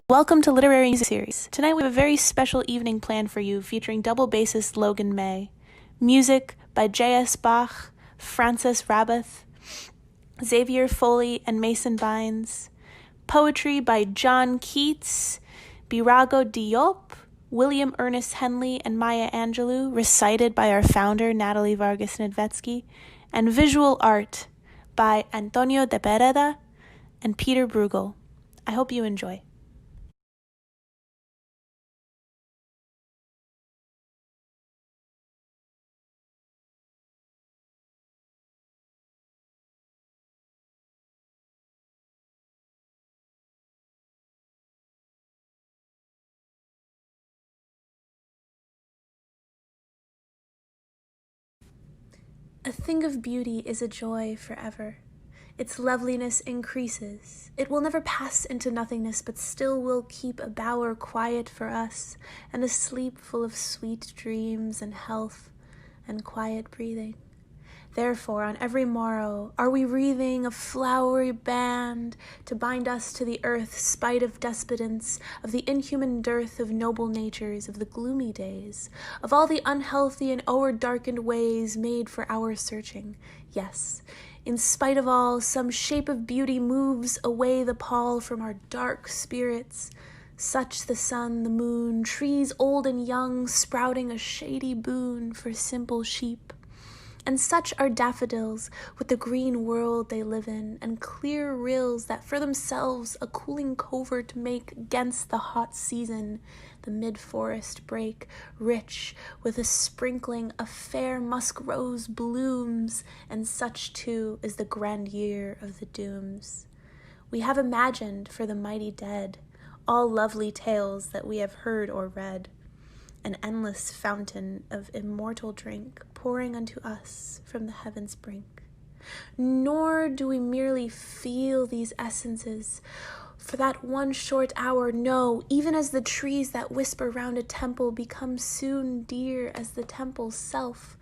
Welcome to Literary Music Series. Tonight we have a very special evening planned for you featuring double bassist Logan May. Music by J.S. Bach, Francis Rabath, Xavier Foley, and Mason Bynes. Poetry by John Keats, Birago Diop, William Ernest Henley, and Maya Angelou, recited by our founder Natalie Vargas Nedvetsky. And visual art by Antonio de Pereda and Peter Bruegel. I hope you enjoy. A thing of beauty is a joy forever. Its loveliness increases. It will never pass into nothingness, but still will keep a bower quiet for us, and a sleep full of sweet dreams and health and quiet breathing. Therefore, on every morrow are we wreathing a flowery band to bind us to the earth, spite of despotence, of the inhuman dearth of noble natures, of the gloomy days, of all the unhealthy and o'er-darkened ways made for our searching. Yes, in spite of all, some shape of beauty moves away the pall from our dark spirits, such the sun, the moon, trees old and young, sprouting a shady boon for simple sheep. And such are daffodils, with the green world they live in, and clear rills that for themselves a cooling covert make 'gainst the hot season, the mid-forest brake, rich with a sprinkling of fair musk rose blooms, and such too is the grandeur of the dooms. We have imagined for the mighty dead all lovely tales that we have heard or read, an endless fountain of immortal drink pouring unto us from the heaven's brink. Nor do we merely feel these essences for that one short hour. No, even as the trees that whisper round a temple become soon dear as the temple's self,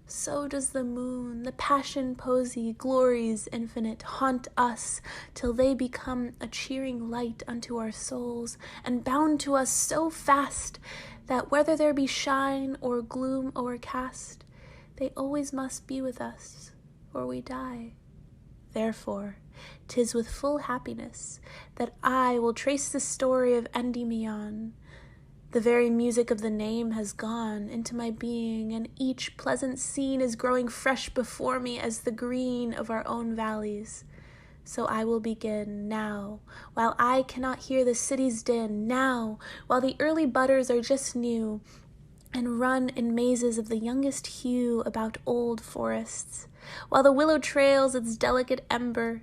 so does the moon, the passion posy, glories infinite, haunt us till they become a cheering light unto our souls, and bound to us so fast that whether there be shine or gloom o'ercast, they always must be with us, or we die. Therefore, 'tis with full happiness that I will trace the story of Endymion. The very music of the name has gone into my being, and each pleasant scene is growing fresh before me as the green of our own valleys. So I will begin now, while I cannot hear the city's din, now, while the early budders are just new, and run in mazes of the youngest hue about old forests, while the willow trails its delicate ember,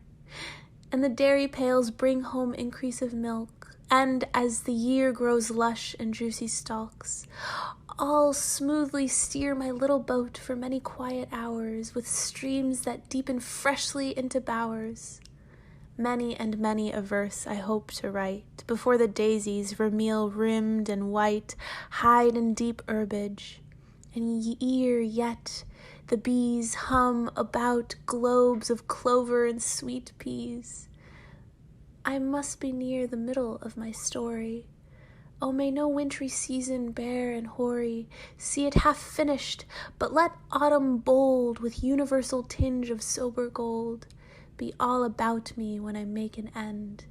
and the dairy pails bring home increase of milk, and as the year grows lush and juicy stalks, I'll smoothly steer my little boat for many quiet hours, with streams that deepen freshly into bowers. Many and many a verse I hope to write, before the daisies, vermeil-rimmed and white, hide in deep herbage, and ere yet the bees hum about globes of clover and sweet peas. I must be near the middle of my story. Oh, may no wintry season bare and hoary see it half finished, but let autumn bold, with universal tinge of sober gold, be all about me when I make an end.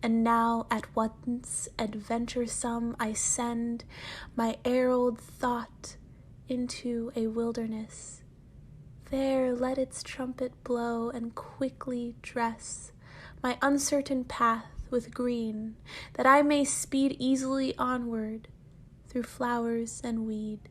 And now at once adventuresome I send my herald thought into a wilderness. There let its trumpet blow, and quickly dress my uncertain path with green, that I may speed easily onward through flowers and weed.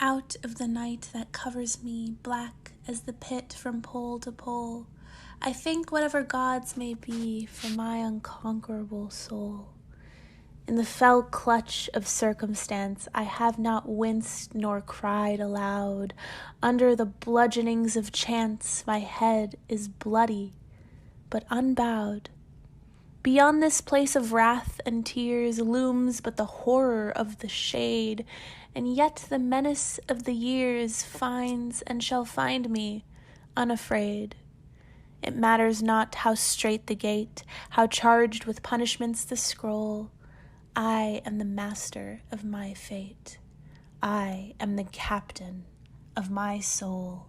Out of the night that covers me, black as the pit from pole to pole, I think whatever gods may be for my unconquerable soul. In the fell clutch of circumstance, I have not winced nor cried aloud. Under the bludgeonings of chance, my head is bloody, but unbowed. Beyond this place of wrath and tears looms but the horror of the shade, and yet the menace of the years finds and shall find me unafraid. It matters not how strait the gate, how charged with punishments the scroll. I am the master of my fate. I am the captain of my soul.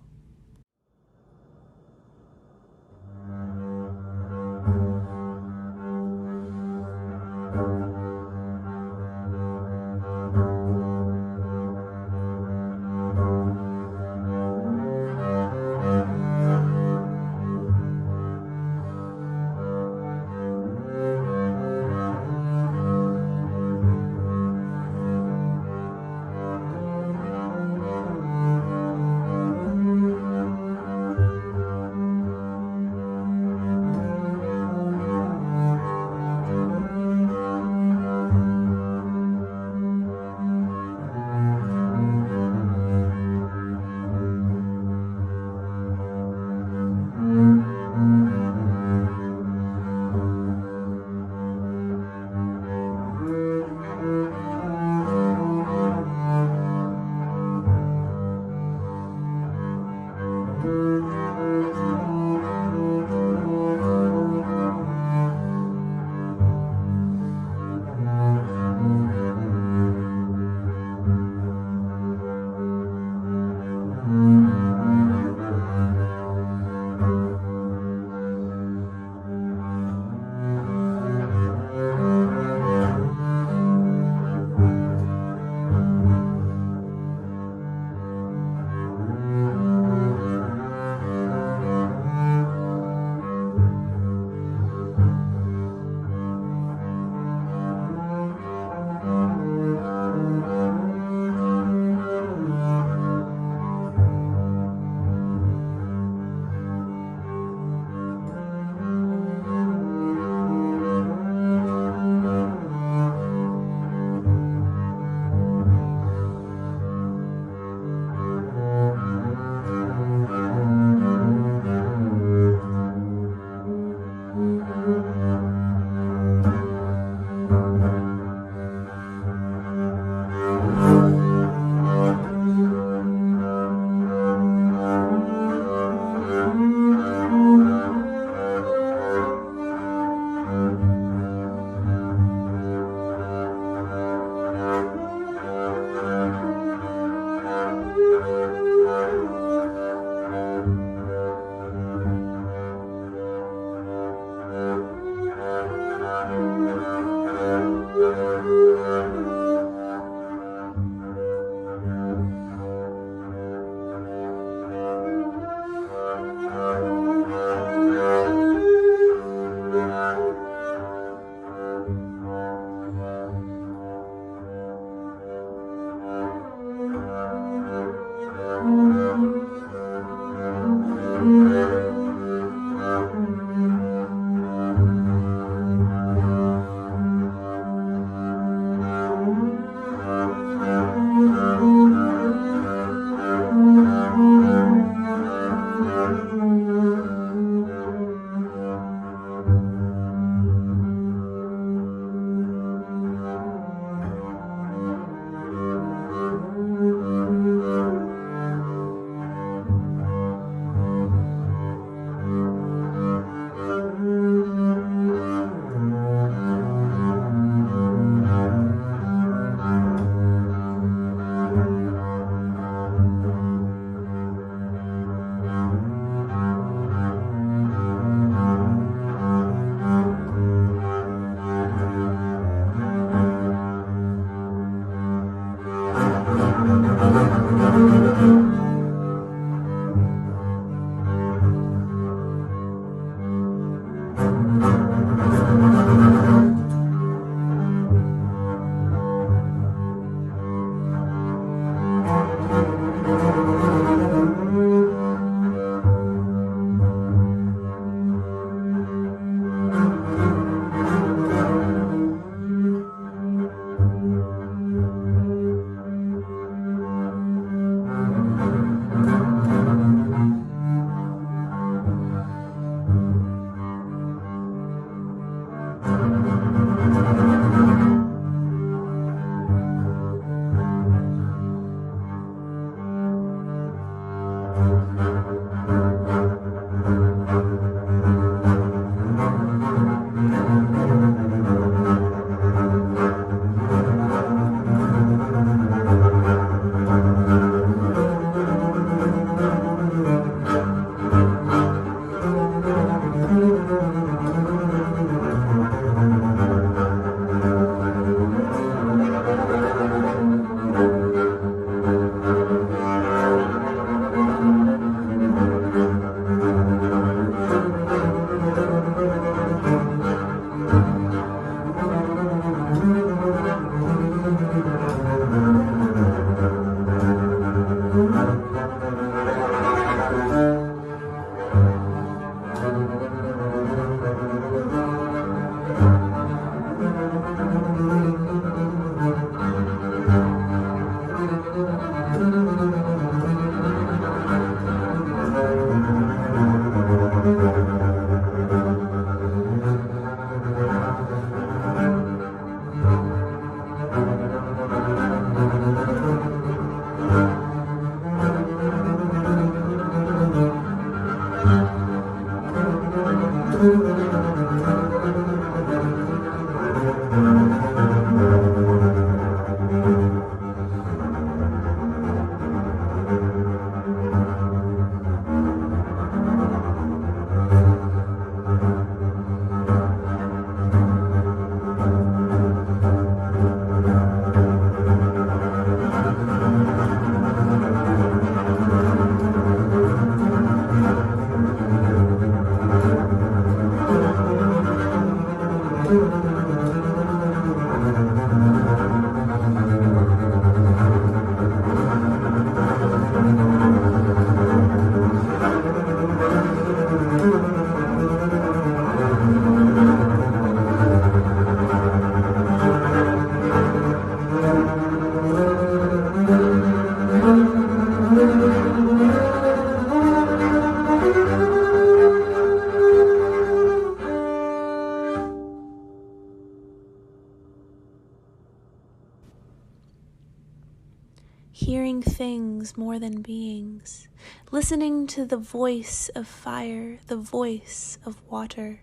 Hearing things more than beings, listening to the voice of fire, the voice of water,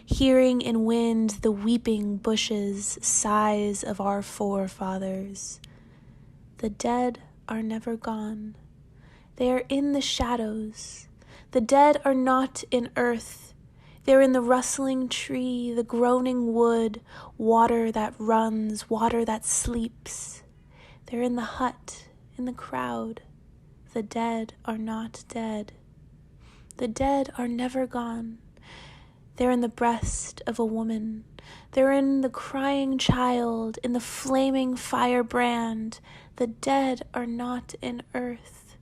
hearing in wind the weeping bushes, sighs of our forefathers. The dead are never gone. They are in the shadows. The dead are not in earth. They're in the rustling tree, the groaning wood, water that runs, water that sleeps. They're in the hut, in the crowd. The dead are not dead. The dead are never gone. They're in the breast of a woman. They're in the crying child, in the flaming firebrand. The dead are not in earth.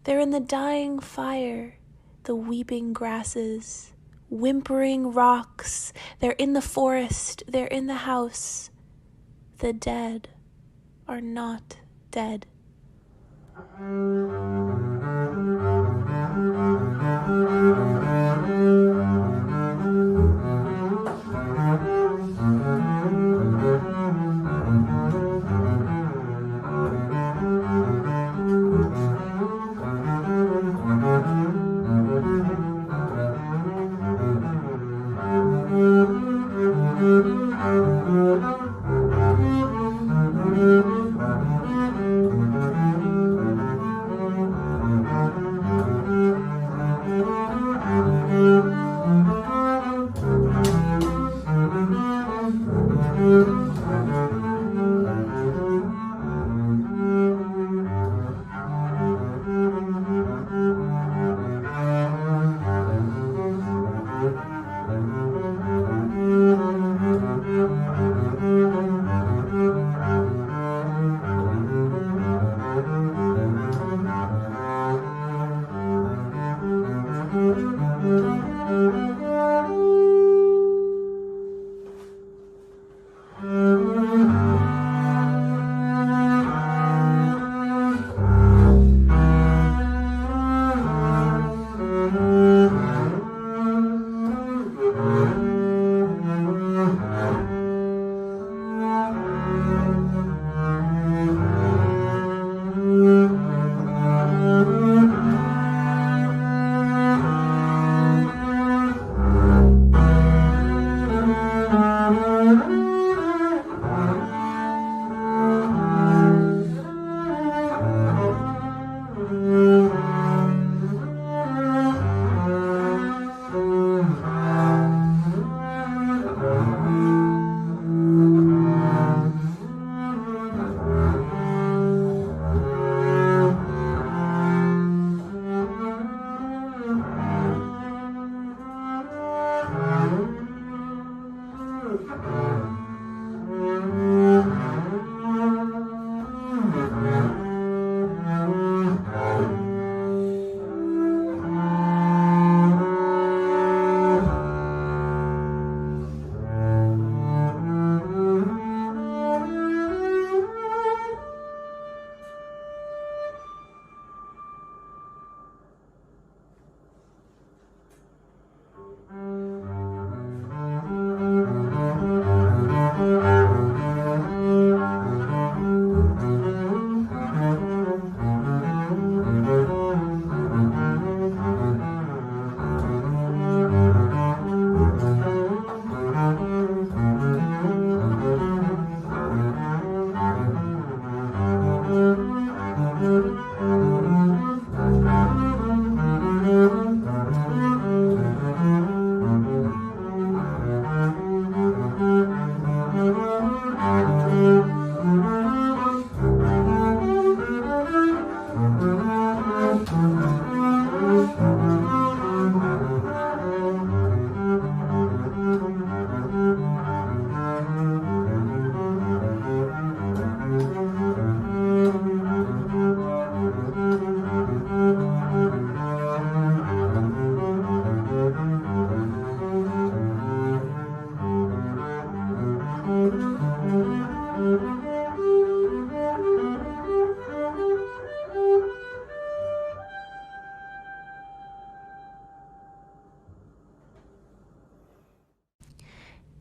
They're in the dying fire, the weeping grasses, whimpering rocks. They're in the forest. They're in the house. The dead are not dead.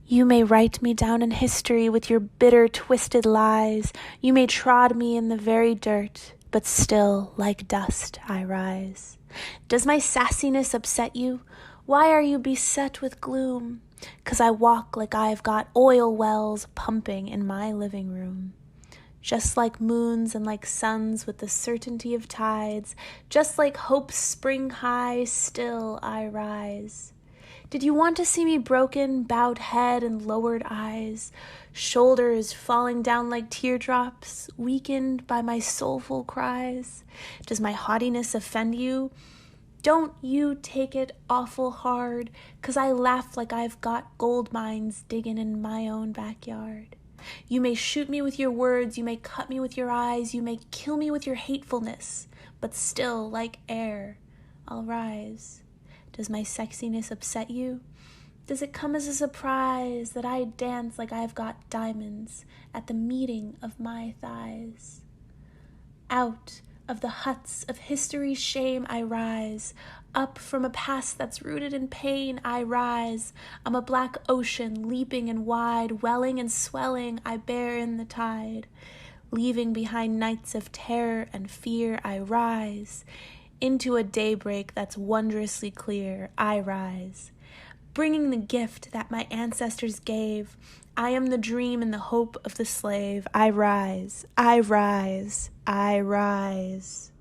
You may write me down in history with your bitter, twisted lies. You may trod me in the very dirt, but still, like dust, I rise. Does my sassiness upset you? Why are you beset with gloom? 'Cause I walk like I've got oil wells pumping in my living room. Just like moons and like suns with the certainty of tides, just like hope's spring high, still I rise. Did you want to see me broken, bowed head and lowered eyes, shoulders falling down like teardrops, weakened by my soulful cries? Does my haughtiness offend you? Don't you take it awful hard, 'cause I laugh like I've got gold mines digging in my own backyard. You may shoot me with your words, you may cut me with your eyes, you may kill me with your hatefulness, but still, like air, I'll rise. Does my sexiness upset you? Does it come as a surprise that I dance like I've got diamonds at the meeting of my thighs? Out of the huts of history's shame I rise. Up from a past that's rooted in pain I rise. I'm a black ocean leaping and wide, welling and swelling I bear in the tide. Leaving behind nights of terror and fear I rise. Into a daybreak that's wondrously clear I rise. Bringing the gift that my ancestors gave, I am the dream and the hope of the slave. I rise, I rise, I rise.